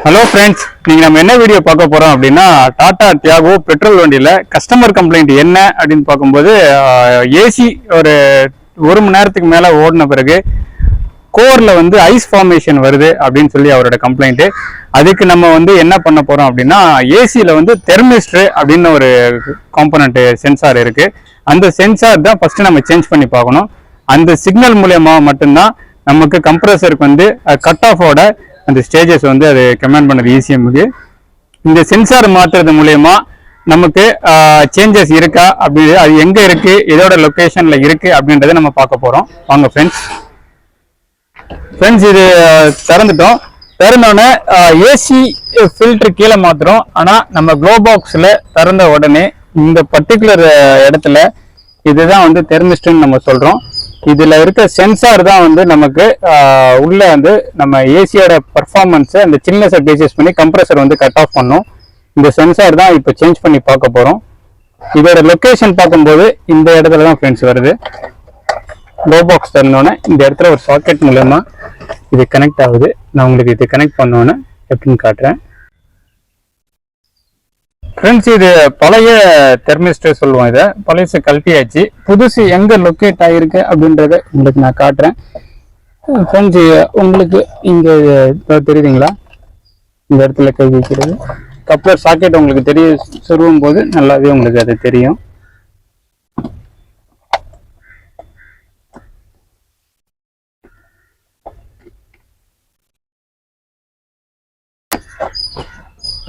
Hello friends, நீங்கள் நம்ம என்ன வீடியோ பார்க்க போகிறோம் அப்படின்னா டாடா டியாகோ பெட்ரோல் வண்டியில் கஸ்டமர் கம்ப்ளைண்ட் என்ன அப்படின்னு பார்க்கும்போது ஏசி ஒரு மணி நேரத்துக்கு மேலே ஓடின பிறகு கோரில் வந்து ஐஸ் ஃபார்மேஷன் வருது அப்படின்னு சொல்லி அவரோட கம்ப்ளைண்ட்டு. அதுக்கு நம்ம வந்து என்ன பண்ண போகிறோம் அப்படின்னா ஏசியில் வந்து தெர்மிஸ்டர் அப்படின்னு ஒரு காம்பனண்ட் சென்சார் இருக்குது. அந்த சென்சார் தான் ஃபஸ்ட்டு நம்ம சேஞ்ச் பண்ணி பார்க்கணும். அந்த சிக்னல் மூலயமா மட்டும்தான் நமக்கு கம்ப்ரஸருக்கு வந்து கட் ஆஃபோட அந்த ஸ்டேஜஸ் வந்து அது கமெண்ட் பண்ணது ஈஸியாக. இந்த சென்சார் மாற்றுறது மூலயமா நமக்கு சேஞ்சஸ் இருக்கா அப்படி, அது எங்கே இருக்குது, இதோட லொக்கேஷனில் இருக்குது அப்படின்றத நம்ம பார்க்க போகிறோம். வாங்க ஃப்ரெண்ட்ஸ், இது திறந்துட்டோம். திறந்தோடனே ஏசி ஃபில்டர் கீழே மாற்றுறோம். ஆனால் நம்ம க்ளோ பாக்ஸில் திறந்த உடனே இந்த பர்டிகுலர் இடத்துல இதுதான் வந்து தெர்மிஸ்டர்னு நம்ம சொல்கிறோம். இதில் இருக்க சென்சார் தான் வந்து நமக்கு உள்ள வந்து நம்ம ஏசியோட பர்ஃபார்மன்ஸை அந்த சில்னஸை பேசிஸ் பண்ணி கம்ப்ரஸர் வந்து கட் ஆஃப் பண்ணும். இந்த சென்சார் தான் இப்போ சேஞ்ச் பண்ணி பார்க்க போகிறோம். இதோட லொக்கேஷன் பார்க்கும்போது இந்த இடத்துல தான் ஃப்ரெண்ட்ஸ் வருது. லோ பாக்ஸ் திறந்தோன்னே இந்த இடத்துல ஒரு சாக்கெட் மூலமா இது கனெக்ட் ஆகுது. நான் உங்களுக்கு இது கனெக்ட் பண்ணோன்னே எப்படின்னு காட்டுறேன். ஃப்ரெண்ட்ஸ், இது பழைய தெர்மிஸ்டர் சொல்லுவோம். இதை பழைய கழட்டியாச்சு. புதுசு எங்கே லொக்கேட் ஆகிருக்கு அப்படின்றத உங்களுக்கு நான் காட்டுறேன். ஃப்ரெண்ட்ஸ், உங்களுக்கு இங்கே தெரியுதுங்களா, இந்த இடத்துல கை வைக்கிறது கப்ளர் சாக்கெட் உங்களுக்கு சொருவும் போது நல்லாவே உங்களுக்கு அது தெரியும்.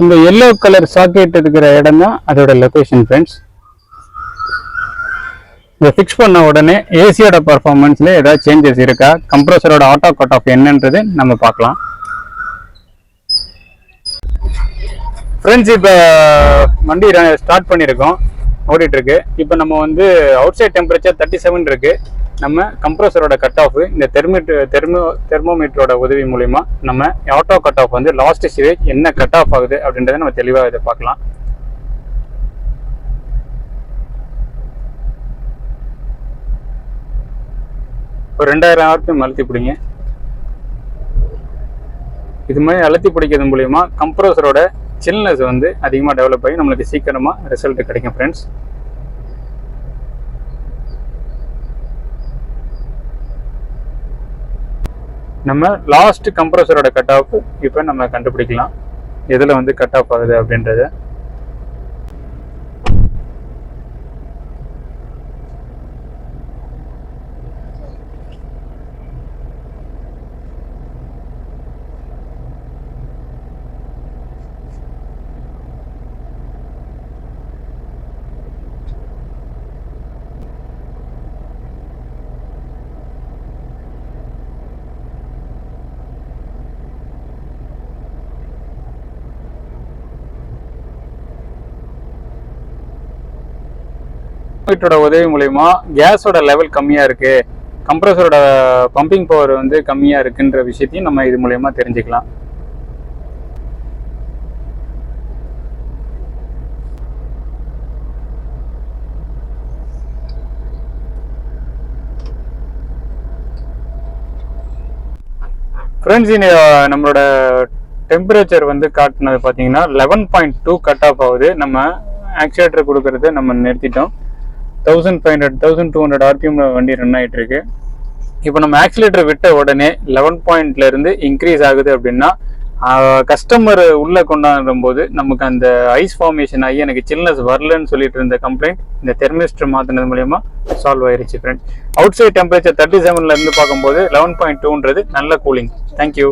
இந்த எல்லோ கலர் சாக்கெட் இருக்கிற இடம் தான் அதோட லொகேஷன் ஃப்ரெண்ட்ஸ். இதை ஃபிக்ஸ் பண்ண உடனே ஏசியோட பர்ஃபார்மன்ஸ்ல ஏதாவது சேஞ்சஸ் இருக்கா, கம்ப்ரஸரோட ஆட்டோ கட் ஆஃப் என்னன்றது நம்ம பார்க்கலாம். ஃப்ரெண்ட்ஸ், இப்போ வண்டி ஸ்டார்ட் பண்ணியிருக்கோம், ஓடிட்டு இருக்கு. இப்போ நம்ம வந்து அவுட் சைட் டெம்பரேச்சர் 37 இருக்கு. நம்ம கம்ப்ரஸரோட கட் ஆஃப் இந்த தெர்மோமீட்டரோட உதவி மூலிமா நம்ம ஆட்டோ கட் ஆஃப் வந்து லாஸ்ட் ஸ்டேஜ் என்ன கட் ஆஃப் ஆகுது அப்படின்றத நம்ம தெளிவாக இதை பார்க்கலாம். ஒரு 2000 RPM அழுத்தி பிடிங்க. இது மாதிரி அழுத்தி பிடிக்கிறது மூலிமா கம்ப்ரஸரோட சில்னஸ் வந்து அதிகமாக டெவலப் ஆகி நம்மளுக்கு சீக்கிரமாக ரிசல்ட் கிடைக்கும் ஃப்ரெண்ட்ஸ். நம்ம லாஸ்ட் கம்ப்ரஸரோட கட் ஆஃப் இப்போ நம்ம கண்டுபிடிக்கலாம், எதில் வந்து கட் ஆஃப் ஆகுது அப்படின்றத. உதவி மூலயமா கேஸோட லெவல் கம்மியா இருக்கு, கம்ப்ரஸரோட பம்பிங் பவர் வந்து கம்மியா இருக்குன்ற விஷயத்தையும் நம்ம இது மூலயமா தெரிஞ்சுக்கலாம். ஃப்ரெண்ட்ஸ், நம்மளோட டெம்பரேச்சர் வந்து காட்டினது பார்த்தீங்கன்னா 11.2 கட் ஆஃப் ஆகுது. நம்ம ஆக்சிலேட்டர் கொடுக்கறத நம்ம நிறுத்திட்டோம். 1200 RPM வண்டி ரன் ஆகிட்டு இருக்கு. இப்போ நம்ம ஆக்சிலேட்டர் விட்ட உடனே 11 பாயிண்ட்ல இருந்து இன்க்ரீஸ் ஆகுது அப்படின்னா கஸ்டமர் உள்ள கொண்டாடும் போது நமக்கு அந்த ஐஸ் ஃபார்மேஷன் ஆகி எனக்கு சில்னஸ் வரலன்னு சொல்லிட்டு இருந்த கம்ப்ளைண்ட் இந்த தெர்மிஸ்டர் மாத்தினது மூலமா சால்வ் ஆயிருச்சு ஃப்ரெண்ட். அவுட் சைட் டெம்பரேச்சர் 37ல இருந்து பார்க்கும்போது 11.2ன்றது நல்ல கூலிங். தேங்க்யூ.